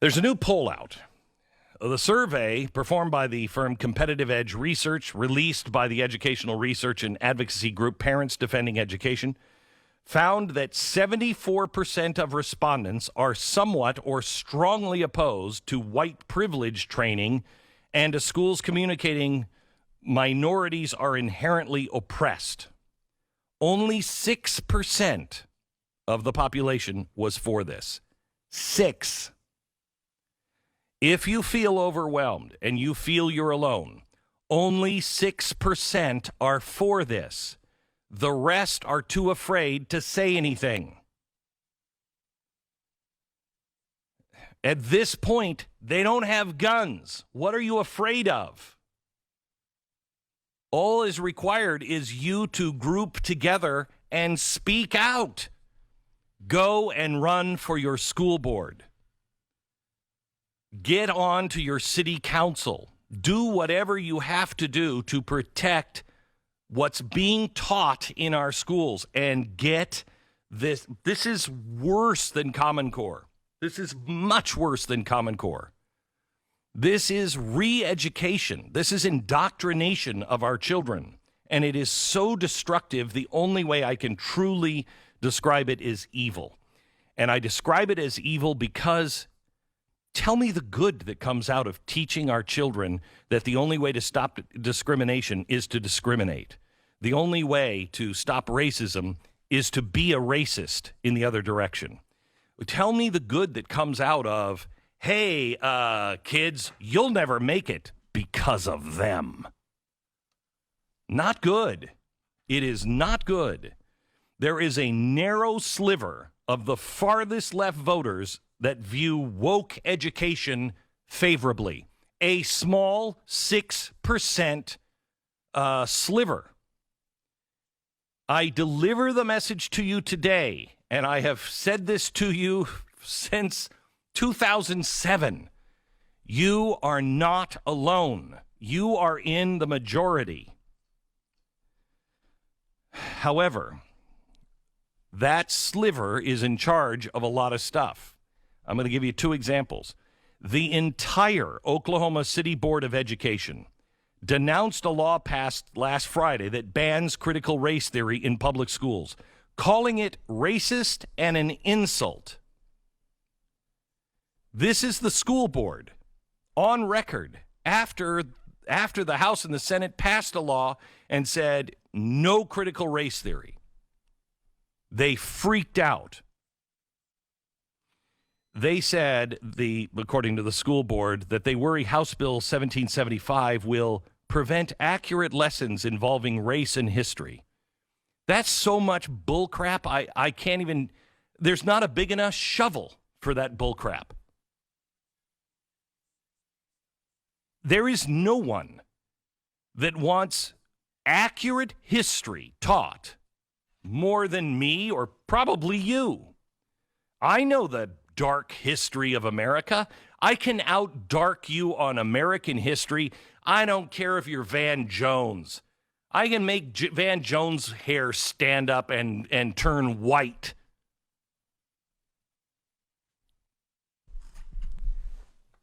There's a new poll out. The survey performed by the firm Competitive Edge Research, released by the educational research and advocacy group Parents Defending Education, found that 74% of respondents are somewhat or strongly opposed to white privilege training and to schools communicating minorities are inherently oppressed. Only 6% of the population was for this. 6. If you feel overwhelmed and you feel you're alone, only 6% are for this. The rest are too afraid to say anything. At this point, they don't have guns. What are you afraid of? All is required is you to group together and speak out. Go and run for your school board. Get on to your city council. Do whatever you have to do to protect what's being taught in our schools and get this. This is worse than Common Core. This is much worse than Common Core. This is re-education. This is indoctrination of our children. And it is so destructive. The only way I can truly describe it is evil. And I describe it as evil because tell me the good that comes out of teaching our children that the only way to stop discrimination is to discriminate. The only way to stop racism is to be a racist in the other direction. Tell me the good that comes out of, hey, kids, you'll never make it because of them. Not good. It is not good. There is a narrow sliver of the farthest left voters that view woke education favorably. A small 6% sliver. I deliver the message to you today, and I have said this to you since 2007. You are not alone. You are in the majority. However, that sliver is in charge of a lot of stuff. I'm going to give you 2 examples. The entire Oklahoma City Board of Education denounced a law passed last Friday that bans critical race theory in public schools, calling it racist and an insult. This is the school board on record after the House and the Senate passed a law and said no critical race theory. They freaked out. They said, according to the school board, that they worry House Bill 1775 will prevent accurate lessons involving race and history. That's so much bullcrap, I can't even, there's not a big enough shovel for that bullcrap. There is no one that wants accurate history taught more than me or probably you. I know the dark history of America. I can out-dark you on American history. I don't care if you're Van Jones. I can make Van Jones' hair stand up and turn white.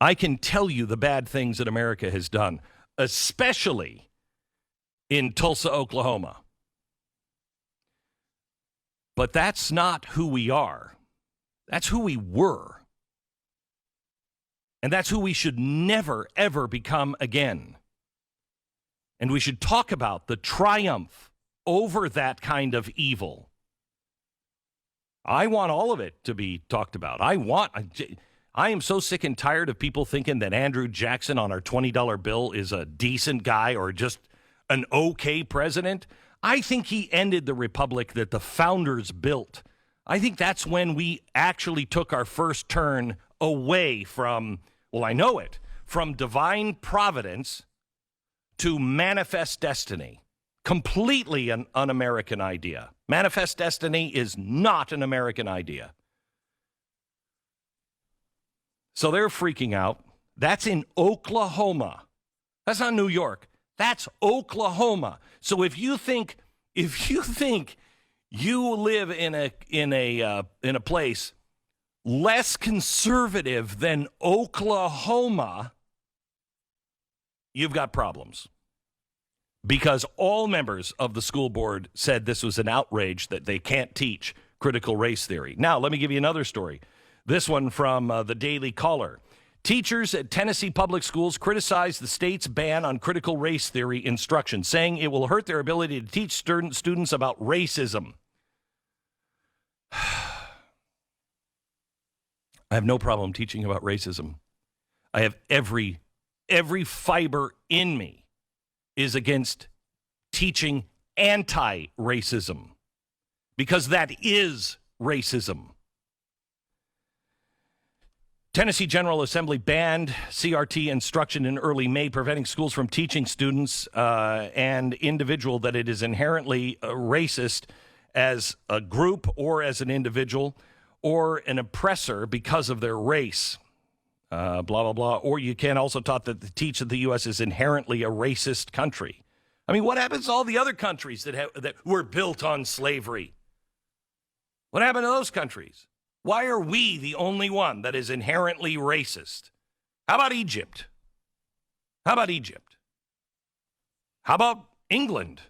I can tell you the bad things that America has done, especially in Tulsa, Oklahoma. But that's not who we are. That's who we were. And that's who we should never, ever become again. And we should talk about the triumph over that kind of evil. I want all of it to be talked about. I am so sick and tired of people thinking that Andrew Jackson on our $20 bill is a decent guy or just an okay president. I think he ended the republic that the founders built. I think that's when we actually took our first turn away from, well, I know it, from divine providence to manifest destiny. Completely an un-American idea. Manifest destiny is not an American idea. So they're freaking out. That's in Oklahoma. That's not New York. That's Oklahoma. So if you think you live in a place less conservative than Oklahoma, you've got problems. Because all members of the school board said this was an outrage that they can't teach critical race theory. Now, let me give you another story. This one from the Daily Caller. Teachers at Tennessee public schools criticized the state's ban on critical race theory instruction, saying it will hurt their ability to teach students about racism. I have no problem teaching about racism. I have every fiber in me is against teaching anti-racism, because that is racism. Tennessee General Assembly banned CRT instruction in early May, preventing schools from teaching students and individual that it is inherently racist as a group or as an individual or an oppressor because of their race. Blah, blah, blah. Or you can also taught that teach that the U.S. is inherently a racist country. I mean, what happens to all the other countries that were built on slavery? What happened to those countries? Why are we the only one that is inherently racist? How about Egypt? How about Egypt? How about England?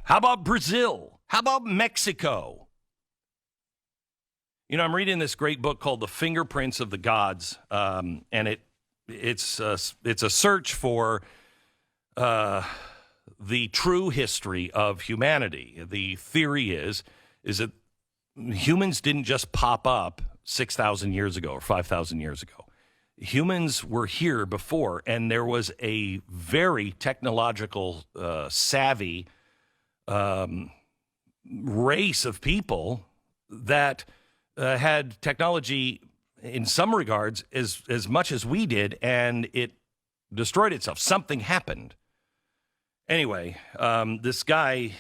How about Brazil? How about Mexico? You know, I'm reading this great book called The Fingerprints of the Gods, and it's a search for the true history of humanity. The theory is that humans didn't just pop up 6,000 years ago or 5,000 years ago. Humans were here before, and there was a very technological, savvy race of people that had technology in some regards as much as we did, and it destroyed itself. Something happened. Anyway, this guy,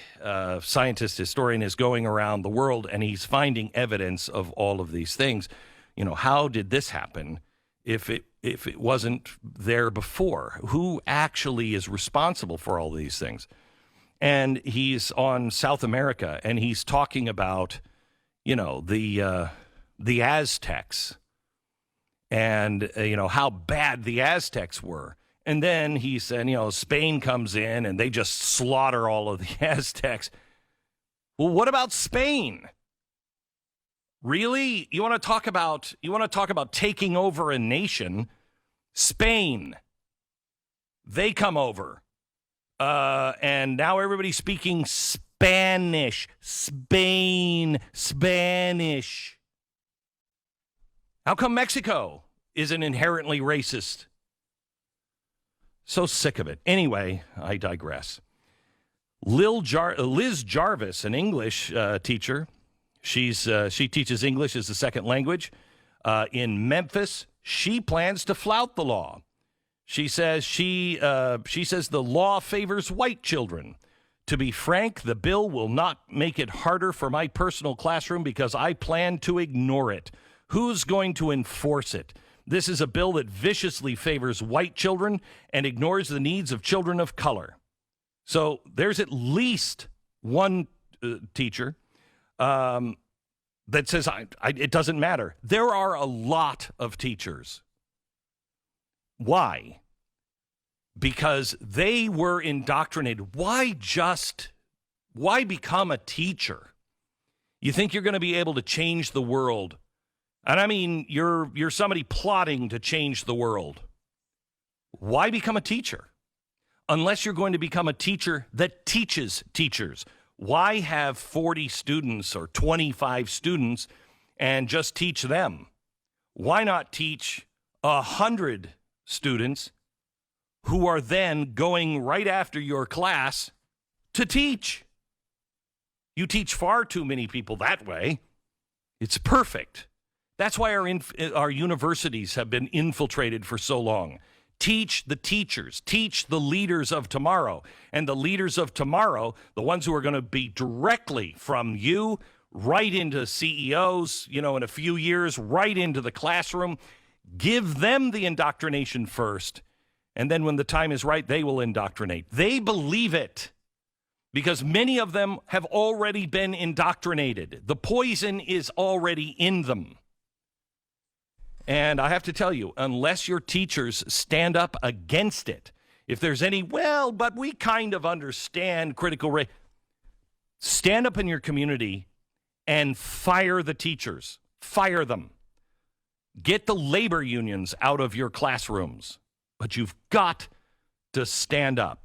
scientist, historian, is going around the world, and he's finding evidence of all of these things. You know, how did this happen if it wasn't there before? Who actually is responsible for all these things? And he's on South America, and he's talking about, you know, the Aztecs and, you know, how bad the Aztecs were. And then he said, you know, Spain comes in and they just slaughter all of the Aztecs. Well, what about Spain? Really? You want to talk about taking over a nation? Spain. They come over. And now everybody's speaking Spanish. Spanish. How come Mexico isn't inherently racist? So sick of it. Anyway, I digress. Liz Jarvis, an English teacher, she teaches English as a second language in Memphis. She plans to flout the law. She says the law favors white children. To be frank, the bill will not make it harder for my personal classroom because I plan to ignore it. Who's going to enforce it? This is a bill that viciously favors white children and ignores the needs of children of color. So there's at least one teacher that says it doesn't matter. There are a lot of teachers. Why? Because they were indoctrinated. Why become a teacher? You think you're going to be able to change the world? And I mean, you're somebody plotting to change the world. Why become a teacher? Unless you're going to become a teacher that teaches teachers. Why have 40 students or 25 students and just teach them? Why not teach 100 students who are then going right after your class to teach? You teach far too many people that way. It's perfect. That's why our universities have been infiltrated for so long. Teach the teachers. Teach the leaders of tomorrow. And the leaders of tomorrow, the ones who are going to be directly from you right into CEOs, in a few years, right into the classroom. Give them the indoctrination first. And then when the time is right, they will indoctrinate. They believe it because many of them have already been indoctrinated. The poison is already in them. And I have to tell you, unless your teachers stand up against it, if there's any, well, but we kind of understand critical race, stand up in your community and fire the teachers. Fire them. Get the labor unions out of your classrooms. But you've got to stand up.